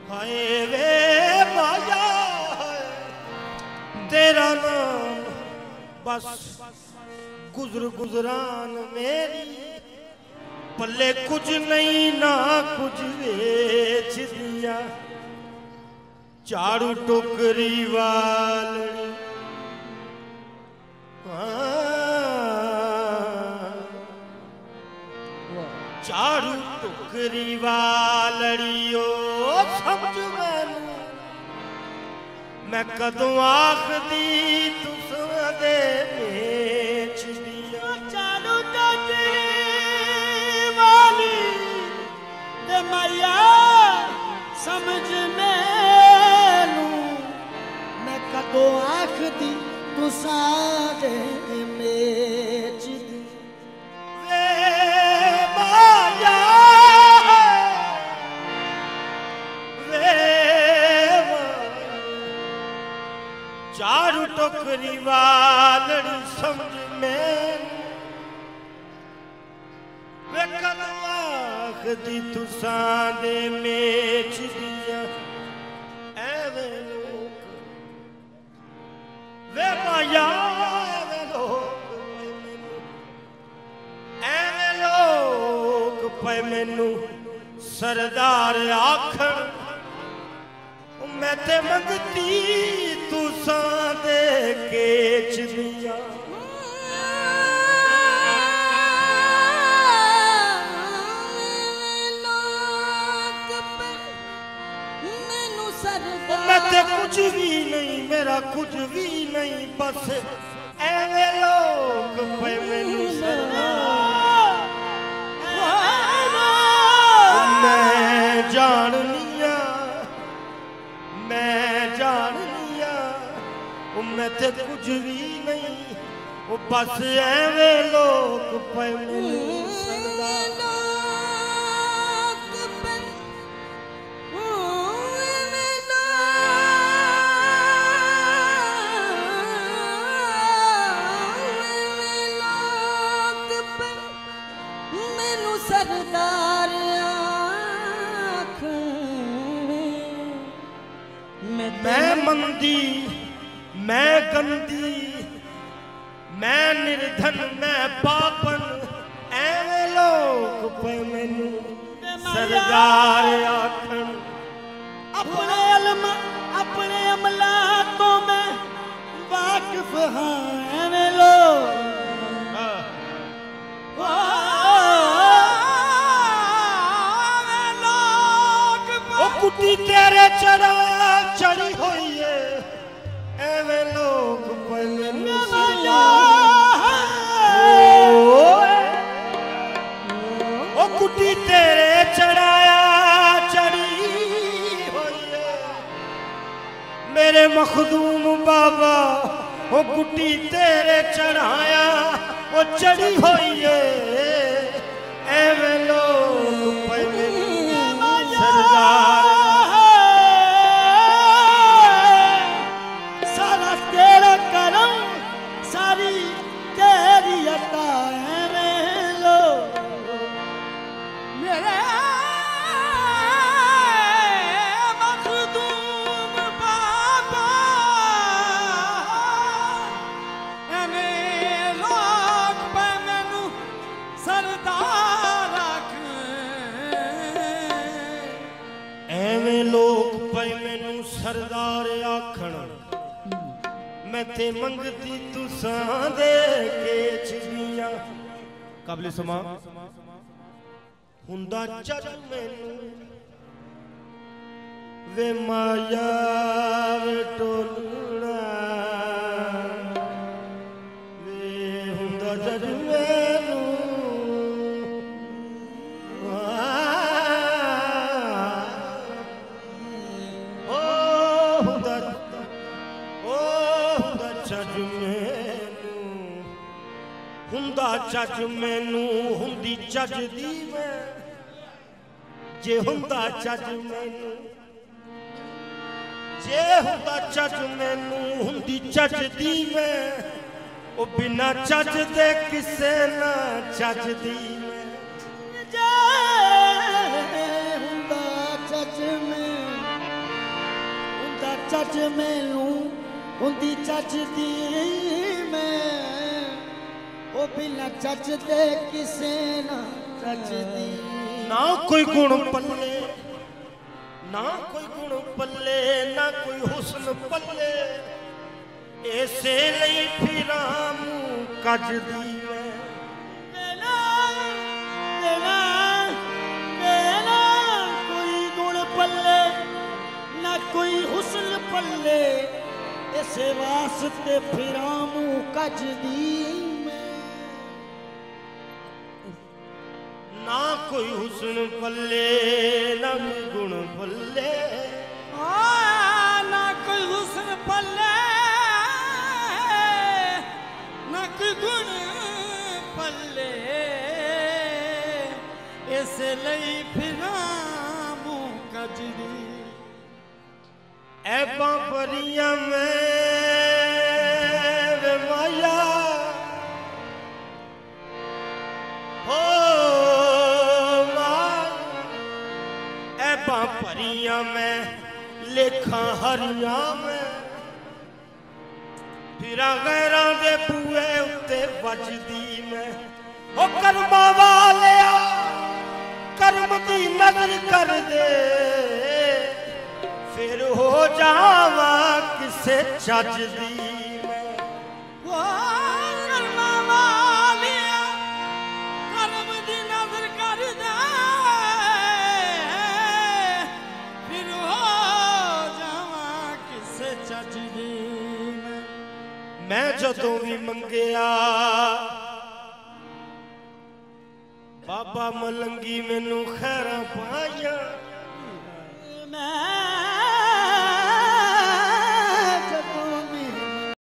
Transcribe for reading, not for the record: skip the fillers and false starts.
हाय वे माया तेरा नाम बस गुजर गुजरान मेरी पल्ले कुछ नहीं ना कुछ बेच दिया झाड़ू टोकरी वाली झाड़ू टोकरी वालियो समझ मैं कदों आखदी तुस दे बेच दिया झाड़ू टोकरी वाली ते मैया समझ मैनू मैं कदों आखदी तुसा दे बेच दी वे माया वे झाड़ू टोकरी वाली समझ में वे कदों आखदी तुसा दे बेच दिया एवे लोग वे माया एवे लोग पे मैनू सरदार आखण मैं ते मंगती तुसा दे केच दिया मैं ते कुछ भी नहीं मेरा कुछ भी नहीं बस एवे लोग पे मैनू सरदार मैं जान लिया मैं ते कुछ भी नहीं वो बस एवे लोग पे मैनू सरदार सरदार मैं मंदी मैं गंदी मैं निर्धन मैं पापन ऐवे लोग पे मैनू सरदार आखन अपने अमला तो मैं वाकिफ हाँ ऐवे लोग कुटी तेरे चढ़ा चढ़ी हुई है एवे लोग ओ कुटी तेरे चढ़ाया चढ़ी हुई है मेरे मखदूम बाबा ओ कुटी तेरे चढ़ाया वो चढ़ी हुई है एवे लोग सरदार सरदार आखण मैं ते मंगती तुसा दे केच दिया काबले समा हुंदा चल मैनू वे माया वे टोलना वे हुंदा चल मैनू हुंदा चज मैनू हुंदी चज दी मैं जे हुंदा चज मैनू जे हुंदा चज मैनू हुंदी चज दी मैं ओ बिना चज दे किसे ना चज दी मैं जे हुंदा चज मैं चच मैनू हुंदी चच दी मैं ओ बिना चच दे किसे ना चच दी ना कोई गुण पल्ले ना कोई गुण पल्ले ना कोई हुस्न पल्ले ऐसे लई फिरा मुंह कज दी मेरा मेरा मेरा कोई गुण पल्ले ना कोई हुस्न पल्ले ऐसे वास्ते फिरा मुंह कज दी ना कोई हुस्न पल्ले ना कोई गुण पल्ले ना कोई हुस्न पल्ले ना कोई गुण पल्ले ऐसे लई फिरा मुंह कजरी ऐ बाबरिया में वे माया हो परिया में लेखा हरिया में फिरा गैरा दे बूए उत्ते वजदी में ओ कर्मा वाले कर्म दी नजर कर दे फिर हो जावा किसे चजदी में कर्मा वाले कर्म दी नजर कर दे मैं जदों भी मंगया बाबा मलंगी मैनू खैरा पाइया